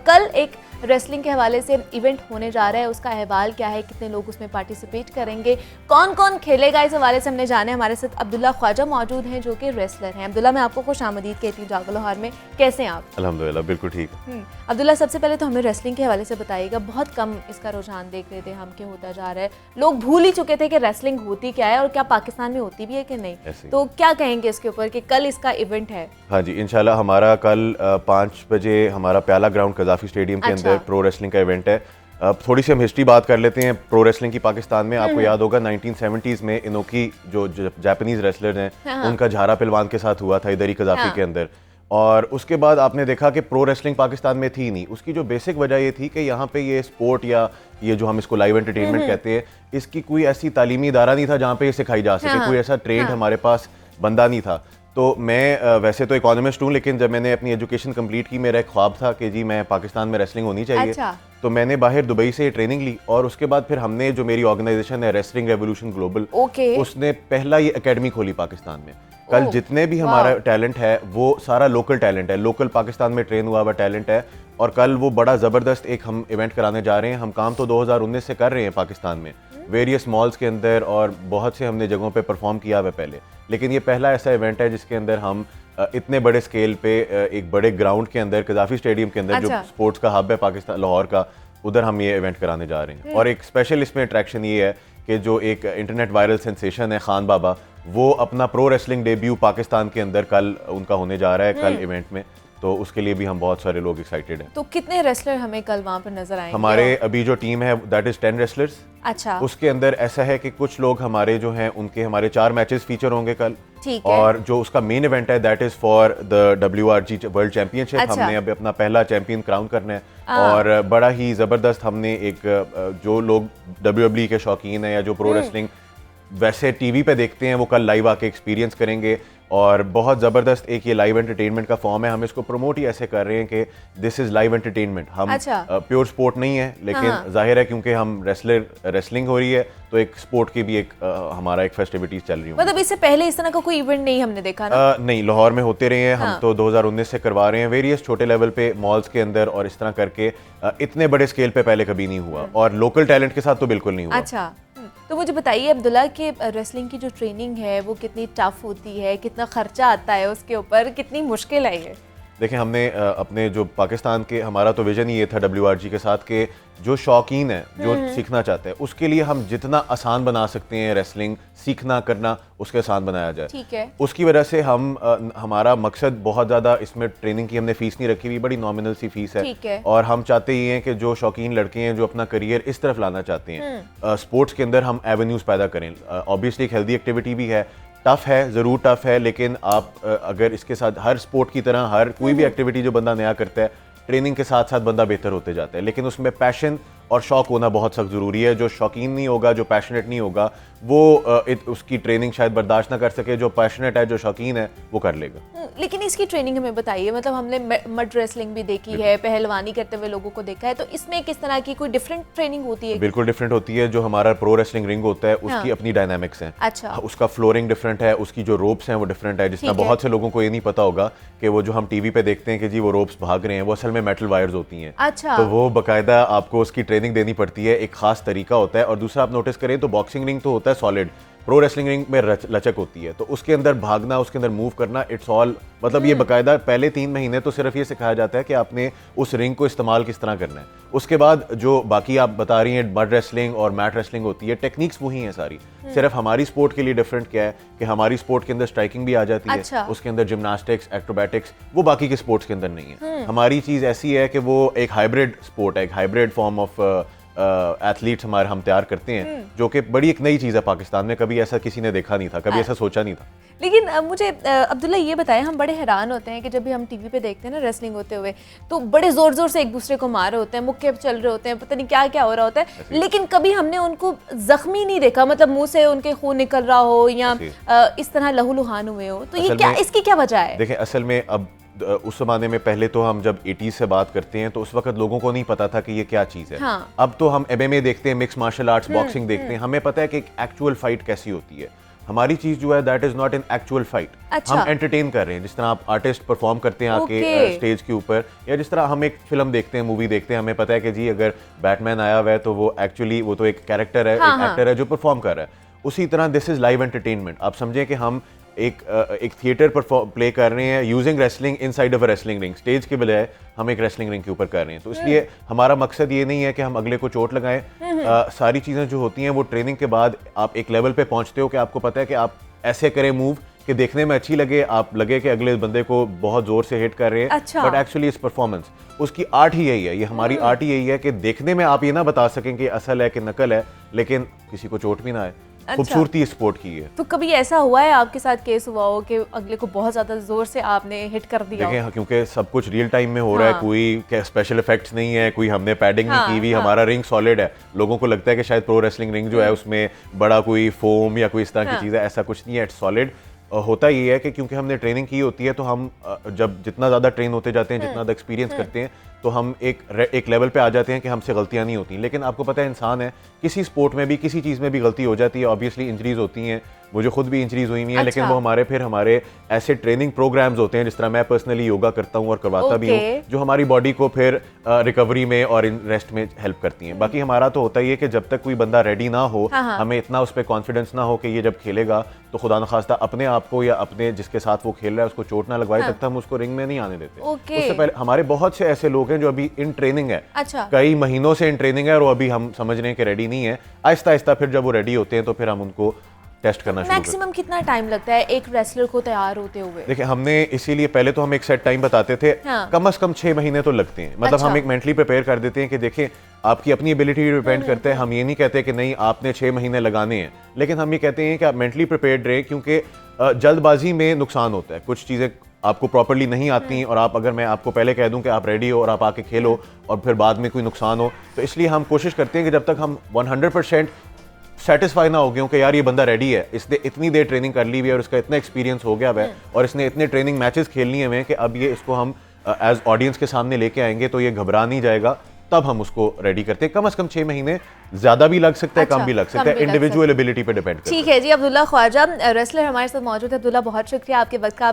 कल एक रेसलिंग के हवाले से इवेंट होने जा रहा है, उसका अहवाल क्या है, कितने लोग उसमें पार्टिसिपेट करेंगे, कौन कौन खेलेगा, इस हवाले से हमने जाने। हमारे साथ अब्दुल्ला ख्वाजा मौजूद हैं जो कि रेसलर हैं। अब्दुल्ला, मैं आपको खुश आमदीद कहती हूँ जागो लाहौर में। कैसे हैं आप? अल्हम्दुलिल्लाह बिल्कुल ठीक। अब्दुल्ला, सबसे पहले तो हमें रेसलिंग के हवाले से बताइएगा। बहुत कम इसका रुझान देख रहे थे हम, क्यों होता जा रहा है, लोग भूल ही चुके थे कि रेसलिंग होती क्या है और क्या पाकिस्तान में होती भी है कि नहीं। तो क्या कहेंगे इसके ऊपर कि कल इसका इवेंट है? हाँ जी, इंशाल्लाह हमारा कल 5 बजे हमारा प्याला ग्राउंड कज़ाफ़ी स्टेडियम के अंदर प्रो रेसलिंग का इवेंट है। थोड़ी सी हम हिस्ट्री बात कर लेते हैं प्रो रेसलिंग की पाकिस्तान में। आपको याद होगा 1970s में इनोकी जो जापानीज रेसलर हैं उनका झारा पहलवान के साथ हुआ था इधर ही कज़ाफ़ी के अंदर। और उसके बाद आपने देखा कि प्रो रेसलिंग पाकिस्तान में थी नहीं। उसकी जो बेसिक वजह ये थी कि यहाँ पे ये स्पोर्ट या ये जो हम इसको लाइव एंटरटेनमेंट कहते हैं, इसकी कोई ऐसी तालीमी इदारा नहीं था जहाँ पे ये सिखाई जा सके। कोई ऐसा ट्रेंड हमारे पास बंदा नहीं था। तो मैं वैसे तो इकोनॉमिस्ट हूँ, लेकिन जब मैंने अपनी एजुकेशन कंप्लीट की, मेरा एक ख्वाब था कि जी मैं पाकिस्तान में रेसलिंग होनी चाहिए। तो मैंने बाहर दुबई से ट्रेनिंग ली और उसके बाद फिर हमने जो मेरी ऑर्गेनाइजेशन है रेसलिंग रेवोल्यूशन ग्लोबल, उसने पहला ये एकेडमी खोली पाकिस्तान में। कल जितने भी हमारा टैलेंट है वो सारा लोकल टैलेंट है, लोकल पाकिस्तान में ट्रेन हुआ हुआ टैलेंट है। और कल वो बड़ा ज़बरदस्त एक हम इवेंट कराने जा रहे हैं। हम काम तो 2019 से कर रहे हैं पाकिस्तान में, वेरियस मॉल्स के अंदर और बहुत से हमने जगहों पे परफॉर्म किया हुआ पहले, लेकिन ये पहला ऐसा इवेंट है जिसके अंदर हम इतने बड़े स्केल पे एक बड़े ग्राउंड के अंदर कज़ाफ़ी स्टेडियम के अंदर जो स्पोर्ट्स का हब है पाकिस्तान लाहौर का, उधर हम ये इवेंट कराने जा रहे हैं। और एक स्पेशल इसमें अट्रैक्शन ये है कि जो एक इंटरनेट वायरल सेंसेशन है खान बाबा, वो अपना प्रो रेसलिंग डेब्यू पाकिस्तान के अंदर कल उनका होने जा रहा है कल इवेंट में। तो उसके लिए भी हम बहुत सारे लोग एक्साइटेड हैं। तो कितने रेसलर हमें कल वहाँ पर नजर आएंगे? हमारे अभी जो टीम है दैट इज 10 रेसलर्स। अच्छा। उसके अंदर ऐसा है कि कुछ लोग हमारे जो हैं उनके हमारे 4 मैचेस फीचर होंगे कल। ठीक है। और जो उसका मेन इवेंट है that is for the WRG world championship. हमने अब अपना पहला चैंपियन क्राउन करना है और बड़ा ही जबरदस्त हमने एक जो लोग WWE के शौकीन है या जो प्रो रेसलिंग वैसे टीवी पे देखते हैं वो कल लाइव आके एक्सपीरियंस करेंगे। और बहुत ज़बरदस्त एक ये लाइव एंटरटेनमेंट का फॉर्म है। हम इसको प्रमोट ही ऐसे कर रहे हैं कि दिस इज़ लाइव एंटरटेनमेंट। हम प्योर स्पोर्ट नहीं है, लेकिन जाहिर है क्योंकि हम रेसलिंग हो रही है तो एक स्पोर्ट की भी एक हमारा एक फेस्टिविटीज चल रही है। मतलब इससे पहले इस तरह का कोई इवेंट नहीं हमने देखा ना? नहीं, लाहौर में होते रहे हैं। हम तो 2019 से करवा रहे हैं वेरियस छोटे लेवल पे मॉल्स के अंदर और इस तरह करके। इतने बड़े स्केल पे पहले कभी नहीं हुआ और लोकल टैलेंट के साथ तो बिल्कुल नहीं हुआ। अच्छा, तो मुझे बताइए अब्दुल्ला कि रेसलिंग की जो ट्रेनिंग है वो कितनी टफ होती है, कितना खर्चा आता है उसके ऊपर, कितनी मुश्किल है ये? देखिए, हमने अपने जो पाकिस्तान के हमारा तो विजन ही ये था WRG के साथ कि जो शौकीन है, जो सीखना चाहते हैं, उसके लिए हम जितना आसान बना सकते हैं रेसलिंग सीखना करना, उसके आसान बनाया जाए। ठीक है। उसकी वजह से हम हमारा मकसद बहुत ज़्यादा इसमें ट्रेनिंग की हमने फीस नहीं रखी हुई, बड़ी नॉमिनल सी फीस है। ठीक है। और हम चाहते ही हैं कि जो शौकीन लड़के हैं जो अपना करियर इस तरफ लाना चाहते हैं स्पोर्ट्स के अंदर, हम एवेन्यूज़ पैदा करें। ऑब्वियसली एक हेल्दी एक्टिविटी भी है, टफ है, ज़रूर टफ है, लेकिन आप अगर इसके साथ हर स्पोर्ट की तरह हर कोई भी एक्टिविटी जो बंदा नया करता है, ट्रेनिंग के साथ साथ बंदा बेहतर होते जाता है, लेकिन उसमें पैशन और शौक होना बहुत सख्त ज़रूरी है। जो शौकीन नहीं होगा, जो पैशनेट नहीं होगा, वो उसकी ट्रेनिंग शायद बर्दाश्त ना कर सके। जो पैशनेट है, जो शौकीन है, वो कर लेगा। लेकिन इसकी ट्रेनिंग हमें बताइए, मतलब हमने मड रेसलिंग भी देखी है, पहलवानी करते हुए लोगों को देखा है, तो इसमें किस तरह की कोई डिफरेंट ट्रेनिंग होती है? बिल्कुल डिफरेंट होती है। जो हमारा प्रो रेसलिंग रिंग होता है उसकी अपनी डायनामिक्स हैं। अच्छा। उसका फ्लोरिंग डिफरेंट है, उसकी जो रोप्स हैं वो डिफरेंट है। जिसमें बहुत से लोगों को ये नहीं पता होगा कि वो जो हम टीवी पे देखते हैं कि जी वो रोप्स भाग रहे हैं, वो असल में मेटल वायर्स होती हैं। अच्छा। तो वो बाकायदा आपको उसकी ट्रेनिंग देनी पड़ती है, एक खास तरीका होता है। और दूसरा आप नोटिस करें तो बॉक्सिंग रिंग तो होता है सॉलिड, प्रो रेसलिंग रिंग में लचक होती है, तो उसके अंदर भागना, उसके अंदर मूव करना, इट्स ऑल मतलब ये बाकायदा पहले 3 महीने तो सिर्फ ये सिखाया जाता है कि आपने उस रिंग को इस्तेमाल किस तरह करना है। उसके बाद जो बाकी आप बता रही हैं मड रेसलिंग और मैट रेसलिंग होती है, टेक्निक्स वही हैं सारी। सिर्फ हमारी स्पोर्ट के लिए डिफरेंट क्या है कि हमारी स्पोर्ट के अंदर स्ट्राइकिंग भी आ जाती है, उसके अंदर जिम्नास्टिक्स, एक्रोबैटिक्स, वो बाकी के स्पोर्ट्स के अंदर नहीं है। हमारी चीज़ ऐसी है कि वो एक हाइब्रिड स्पोर्ट है, एक हाइब्रिड फॉर्म ऑफ एथलीट्स हमारे हम तैयार करते हैं, जो कि बड़ी एक नई चीज़ है पाकिस्तान में। कभी ऐसा किसी ने देखा नहीं था, कभी ऐसा सोचा नहीं था। लेकिन मुझे अब्दुल्ला ये बताएं, हम बड़े हैरान होते हैं कि जब भी हम टीवी पे देखते हैं ना रेसलिंग होते हुए, तो बड़े जोर जोर से एक दूसरे को मार रहे होते हैं, मुक्के चल रहे होते हैं, पता नहीं क्या क्या हो रहा होता है, लेकिन कभी हमने उनको जख्मी नहीं देखा, मतलब मुंह से उनके खून निकल रहा हो या इस तरह लहूलुहान हुए हो। तो ये क्या, इसकी क्या वजह है? देखें, असल में अब उस ज़माने में पहले तो हम जब 80s से बात करते हैं तो उस वक्त लोगों को नहीं पता था कि ये क्या चीज़ है। अब तो हम MMA देखते हैं, मिक्स मार्शल आर्ट्स, बॉक्सिंग देखते हैं, हमें पता है कि एक एक्चुअल फाइट कैसी होती है। हमारी चीज जो है that is not in actual fight. अच्छा। हम एंटरटेन कर रहे हैं, जिस तरह आप आर्टिस्ट परफॉर्म करते हैं आके स्टेज के ऊपर, या जिस तरह हम एक फिल्म देखते हैं, मूवी देखते हैं, हमें पता है कि जी अगर बैटमैन आया हुआ है तो वो एक्चुअली वो तो एक कैरेक्टर है, एक एक्टर है जो परफॉर्म कर रहा है। उसी तरह दिस इज लाइव एंटरटेनमेंट। आप समझें कि हम एक थिएटर पर प्ले कर रहे हैं using wrestling inside of a wrestling ring, stage के बजाय हम एक रेसलिंग रिंग के ऊपर कर रहे हैं। तो इसलिए हमारा मकसद ये नहीं है कि हम अगले को चोट लगाएं। सारी चीज़ें जो होती हैं वो ट्रेनिंग के बाद आप एक लेवल पे पहुंचते हो कि आपको पता है कि आप ऐसे करें मूव कि देखने में अच्छी लगे, आप लगे कि अगले बंदे को बहुत जोर से हिट कर रहे हैं, अच्छा। बट एक्चुअली इस परफॉर्मेंस उसकी आर्ट ही यही है, ये हमारी आर्ट ही यही है कि देखने में आप ये ना बता सकें कि असल है कि नकल है, लेकिन किसी को चोट भी ना आए। खूबसूरती स्पोर्ट की है। तो कभी ऐसा हुआ है आपके साथ केस हुआ हो कि अगले को बहुत ज्यादा जोर से आपने हिट कर दिया? देखिए क्योंकि सब कुछ रियल टाइम में हो रहा है, कोई स्पेशल इफेक्ट्स नहीं है, कोई हमने पैडिंग नहीं की हुई, हमारा रिंग सॉलिड है। लोगों को लगता है कि शायद प्रो रेसलिंग रिंग जो है उसमें बड़ा कोई फोम या कोई इस तरह की चीज़ है, ऐसा कुछ नहीं है, इट्स सॉलिड। होता ये है कि क्योंकि हमने ट्रेनिंग की होती है तो हम जब जितना ज़्यादा ट्रेन होते जाते हैं, जितना ज़्यादा एक्सपीरियंस करते हैं, तो हम एक लेवल पे आ जाते हैं कि हमसे गलतियां नहीं होती। लेकिन आपको पता है इंसान है, किसी स्पोर्ट में भी किसी चीज़ में भी गलती हो जाती है, ऑब्वियसली इंजरीज होती हैं, मुझे खुद भी इंजरीज हुई हुई है। लेकिन वो हमारे ऐसे ट्रेनिंग प्रोग्राम्स होते हैं, जिस तरह मैं पर्सनली योगा करता हूँ और करवाता भी हूँ, जो हमारी बॉडी को फिर रिकवरी में और इन रेस्ट में हेल्प करती हैं। बाकी हमारा तो होता ही है कि जब तक कोई बंदा रेडी ना हो, हमें इतना उस पर कॉन्फिडेंस ना हो कि ये जब खेलेगा तो खुदा न खास्ता अपने आप को या अपने जिसके साथ वो खेल रहा है उसको चोट ना लगवाए, तब तक हम उसको रिंग में नहीं आने देते। उससे पहले हमारे बहुत से ऐसे लोग हैं जो अभी इन ट्रेनिंग है, कई महीनों से इन ट्रेनिंग है, और वो अभी हम समझ रहे हैं कि रेडी नहीं है। आहिस्ता आहिस्ता फिर जब वो रेडी होते हैं तो फिर हम उनको टेस्ट करना शुरू करते हैं। मैक्सिमम कितना टाइम लगता है एक रेसलर को तैयार होते हुए? देखिए हमने इसीलिए पहले तो हम एक सेट टाइम बताते थे, कम से कम 6 महीने तो लगते हैं। मतलब हम एक मेंटली प्रिपेयर कर देते हैं कि देखिए आपकी अपनी एबिलिटी डिपेंड करते हैं। हम ये नहीं कहते कि नहीं आपने 6 महीने लगाने हैं, लेकिन हम ये कहते हैं कि आप मेंटली प्रिपेयर्ड रहे, क्योंकि जल्दबाजी में नुकसान होता है। कुछ चीज़ें आपको प्रॉपर्ली नहीं आती और आप अगर मैं आपको पहले कह दूं कि आप रेडी हो और आप आके खेलो और फिर बाद में कोई नुकसान हो, तो इसलिए हम कोशिश करते हैं कि जब तक हम 100% सेटिस्फाई ना हो गए कि यार ये बंदा रेडी है, इसने इतनी देर ट्रेनिंग कर ली हुई है और इसका इतना एक्सपीरियंस हो गया है और इसने इतने ट्रेनिंग मैचेस खेल लिए हैं कि अब ये इसको हम एज ऑडियंस के सामने लेके आएंगे तो ये घबरा नहीं जाएगा, तब हम उसको रेडी करते हैं। कम से कम 6 महीने, ज्यादा भी लग सकता है, कम भी लग सकता है, इंडिविजुअल एबिलिटी पे डिपेंड करता है। ठीक है जी, अब्दुल्ला ख्वाजा रेसलर हमारे साथ मौजूद है। अब्दुल्ला बहुत शुक्रिया आपके वक्त का।